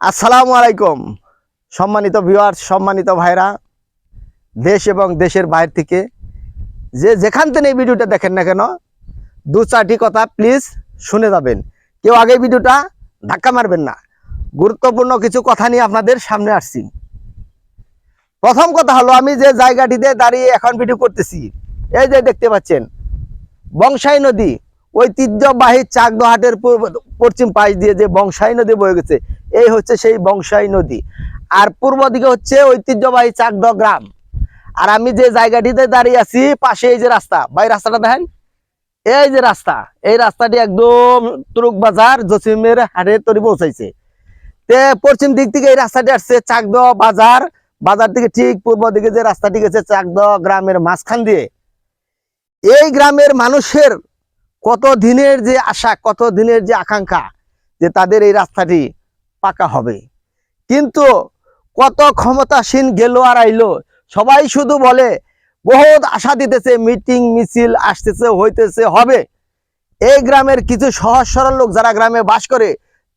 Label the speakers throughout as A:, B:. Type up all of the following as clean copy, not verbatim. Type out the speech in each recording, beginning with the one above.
A: আসসালামু আলাইকুম সম্মানিত ভিউয়ার্স, সম্মানিত ভাইরা, দেশ এবং দেশের বাইরে থেকে যেখান থেকে এই ভিডিওটা দেখেন না কেন, দু চারটি কথা প্লিজ শুনে যাবেন। কেউ আগে ভিডিওটা ধাক্কা মারবেন না। গুরুত্বপূর্ণ কিছু কথা নিয়ে আপনাদের সামনে আসছি। প্রথম কথা হলো, আমি যে জায়গাটিতে দাঁড়িয়ে এখন ভিডিও করতেছি, এই যে দেখতে পাচ্ছেন বংশাই নদী, ঐতিহ্যবাহী চাকদহাটের পশ্চিম পাশ দিয়ে যে বংশাই নদী বয়ে গেছে, এই হচ্ছে সেই বংশাই নদী। আর পূর্ব দিকে হচ্ছে ঐতিহ্যবাহী চাকদ গ্রাম। আর আমি যে জায়গাটিতে দাঁড়িয়ে আছি, পাশে এই যে রাস্তা, ভাই রাস্তাটা দেখেন, এই যে রাস্তা, এই রাস্তাটি একদম তুরুক বাজার জসিমের হাটের তরি পৌঁছাইছে। তে পশ্চিম দিক থেকে এই রাস্তাটি আসছে চাকদ বাজার, বাজার থেকে ঠিক পূর্ব দিকে যে রাস্তাটি গেছে চাকদ গ্রামের মাঝখান দিয়ে। এই গ্রামের মানুষের কত দিনের যে আশা, কত দিনের যে আকাঙ্ক্ষা যে তাদের এই রাস্তাটি পাকা হবে, কিন্তু কত ক্ষমতাসীন গেল আর আইলো, সবাই শুধু বলে, বহুত আশা দিতেছে, মিটিং মিছিল আসতেছে, হইতেছে, হবে। এই গ্রামের কিছু সহজ সরল লোক যারা গ্রামে বাস করে,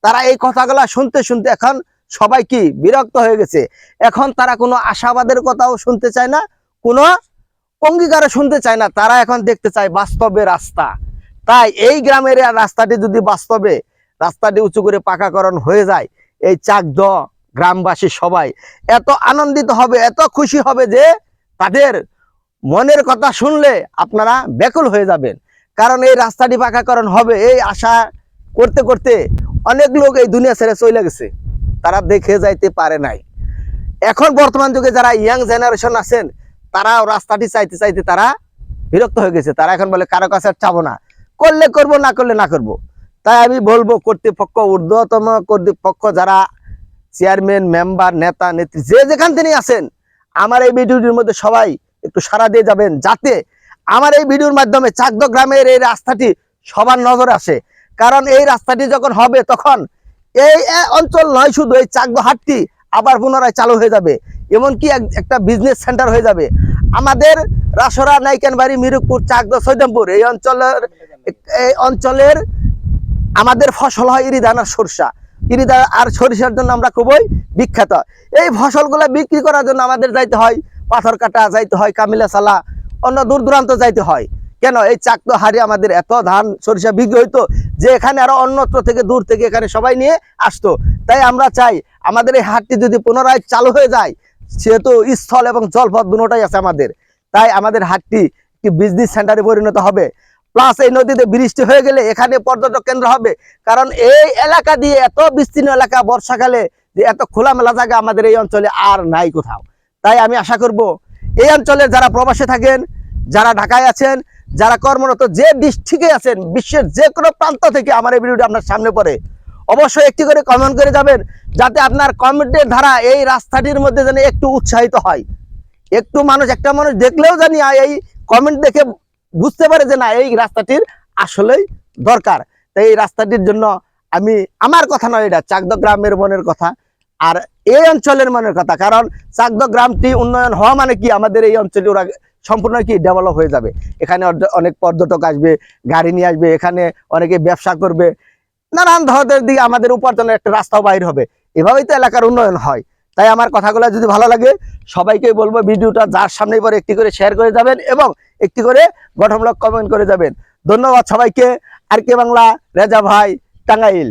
A: তারা এই কথাগুলা শুনতে শুনতে এখন সবাই কি বিরক্ত হয়ে গেছে। এখন তারা কোনো আশাবাদের কথাও শুনতে চায় না, কোনো অঙ্গীকারও শুনতে চায় না। তারা এখন দেখতে চায় বাস্তবে রাস্তা। তাই এই গ্রামের রাস্তাটি যদি বাস্তবে রাস্তাটি উঁচু করে পাকাকরণ হয়ে যায়, এই চাকদ গ্রামবাসী সবাই এত আনন্দিত হবে, এত খুশি হবে যে তাদের মনের কথা শুনলে আপনারা ব্যাকুল হয়ে যাবেন। কারণ এই রাস্তাটি পাকাকরণ হবে, এই আশা করতে করতে অনেক লোক এই দুনিয়া ছেড়ে চলে গেছে, তারা দেখে যাইতে পারে নাই। এখন বর্তমান যুগে যারা ইয়াং জেনারেশন আছেন, তারাও রাস্তাটি চাইতে চাইতে তারা বিরক্ত হয়ে গেছে। তারা এখন বলে কারো কাছে চাবো না, করলে করব, না করলে না করব। তাই আমি বলবো, কর্তৃপক্ষ, ঊর্ধ্বতম কর্তৃপক্ষ যারা চেয়ারম্যান, মেম্বার, নেতা নেত্রী, যে যেখান থেকে আছেন, আমার এই ভিডিওটির মধ্যে সবাই একটু সাড়া দিয়ে যাবেন, যাতে আমার এই ভিডিওর মাধ্যমে চাকদ গ্রামের এই রাস্তাটি সবার নজরে আসে। কারণ এই রাস্তাটি যখন হবে, তখন এই অঞ্চল নয়, শুধু এই চাকদ হাটটি আবার পুনরায় চালু হয়ে যাবে, এমনকি একটা বিজনেস সেন্টার হয়ে যাবে। আমাদের রাসরা, নাইকানবাড়ি, মিরুকপুর, চাকদ, সৈদামপুর এই অঞ্চলের আমাদের ফসল হয় ইরিধান আর সরষা। ইরিধান আর সরিষার জন্য আমরা খুবই বিখ্যাত। এই ফসলগুলো বিক্রি করার জন্য আমাদের যাইতে হয় পাথরকাটা, যাইতে হয় কামিলাসালা, অন্য দূর দূরান্ত যাইতে হয়। কেন? এই চাকদ হাটে আমাদের এত ধান সরিষা বিক্রি হইতো যে এখানে আরো অন্যত্র থেকে, দূর থেকে এখানে সবাই নিয়ে আসতো। তাই আমরা চাই আমাদের এই হাটটি যদি পুনরায় চালু হয়ে যায়, সেহেতু স্থল এবং জলপথ দুটোটাই আছে আমাদের, তাই আমাদের হাটটি একটি বিজনেস সেন্টারে পরিণত হবে। প্লাস এই নদীতে বৃষ্টি হয়ে গেলে এখানে পর্যটক কেন্দ্র হবে। কারণ এই এলাকা দিয়ে, এত বিস্তীর্ণ এলাকা, বর্ষাকালে যে এত খোলামেলা জায়গা আমাদের এই অঞ্চলে আর নাই কোথাও। তাই আমি আশা করব, এই অঞ্চলের যারা প্রবাসে থাকেন, যারা ঢাকায় আছেন, যারা কর্মরত, যে ডিস্ট্রিক্টে আছেন, বিশ্বের যে কোনো প্রান্ত থেকে আমার এই ভিডিওটি আপনার সামনে পড়ে, অবশ্যই একটি করে কমেন্ট করে যাবেন, যাতে আপনার কমেন্টের ধারা এই রাস্তাটির মধ্যে যেন একটু উৎসাহিত হয়। একটু মানুষ, একটা মানুষ দেখলেও জানি এই কমেন্ট দেখে বুঝতে পারে যে না, এই রাস্তাটির আসলেই দরকার। তাই এই রাস্তাটির জন্য আমি, আমার কথা নয়, এটা চাকদ গ্রামের মনের কথা আর এই অঞ্চলের মনের কথা। কারণ চাকদ গ্রামটি উন্নয়ন হওয়া মানে কি, আমাদের এই অঞ্চলে ওরা সম্পূর্ণ কি ডেভেলপ হয়ে যাবে। এখানে অনেক পর্যটক আসবে, গাড়ি নিয়ে আসবে, এখানে অনেকে ব্যবসা করবে, নানান ধরনের দিকে আমাদের উপার্জনের একটা রাস্তাও বাইর হবে। এভাবেই তো এলাকার উন্নয়ন হয়। তাই আমার কথাগুলো যদি ভালো লাগে, সবাইকে বলবো ভিডিওটা যার সামনেই পরে একটি করে শেয়ার করে যাবেন এবং একটি করে গঠনমূলক কমেন্ট করে যাবেন। ধন্যবাদ সবাইকে। আর কে বাংলা, রেজা ভাই, টাঙ্গাইল।